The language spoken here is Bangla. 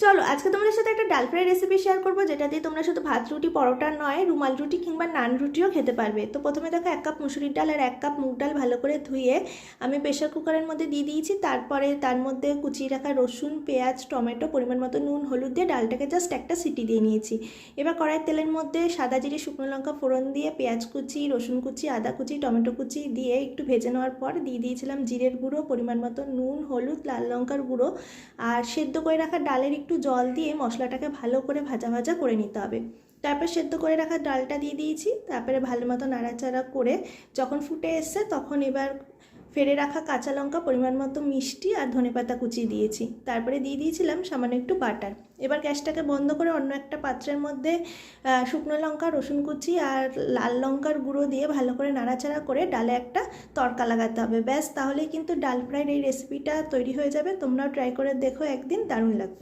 চলো আজকে তোমাদের সাথে একটা ডাল ফ্রাই রেসিপি শেয়ার করবো, যেটা দিয়ে তোমরা শুধু ভাত রুটি পরোটা নয়, রুমাল রুটি কিংবা নান রুটিও খেতে পারবে। তো প্রথমে দেখো 1 কাপ মুসুরির ডাল আর 1 কাপ মুগ ডাল ভালো করে ধুয়ে আমি প্রেশার কুকারের মধ্যে দিয়ে দিয়েছি। তারপরে তার মধ্যে কুচিয়ে রাখা রসুন, পেঁয়াজ, টমেটো, পরিমাণ মতো নুন, হলুদ দিয়ে ডালটাকে জাস্ট একটা সিটি দিয়ে নিয়েছি। এবার কড়াইয়ের তেলের মধ্যে সাদা জিরে, শুকনো লঙ্কা ফোড়ন দিয়ে পেঁয়াজ কুচি, রসুন কুচি, আদা কুচি, টমেটো কুচি দিয়ে একটু ভেজে নেওয়ার পর দিয়ে দিয়েছিলাম জিরের গুঁড়ো, পরিমাণ মতো নুন, হলুদ, লাল লঙ্কার গুঁড়ো আর সেদ্ধ করে রাখা ডালের একটু জল দিয়ে মশলাটাকে ভালো করে ভাজা ভাজা করে নিতে হবে। তারপর সেদ্ধ করে রাখা ডালটা দিয়ে দিয়েছি। তারপরে ভালো মতো নাড়াচাড়া করে যখন ফুটে এসছে তখন এবার ফেড়ে রাখা কাঁচা লঙ্কা, পরিমাণ মতো মিষ্টি আর ধনেপাতা কুচি দিয়েছি। তারপরে দিয়ে দিয়েছিলাম সামান্য একটু বাটার। এবার গ্যাসটাকে বন্ধ করে অন্য একটা পাত্রের মধ্যে শুকনো লঙ্কা, রসুন কুচি আর লাল লঙ্কার গুঁড়ো দিয়ে ভালো করে নাড়াচাড়া করে ডালে একটা তড়কা লাগাতে হবে। ব্যাস, তাহলেই কিন্তু ডাল ফ্রাইড এই রেসিপিটা তৈরি হয়ে যাবে। তোমরাও ট্রাই করে দেখো একদিন, দারুণ লাগবে।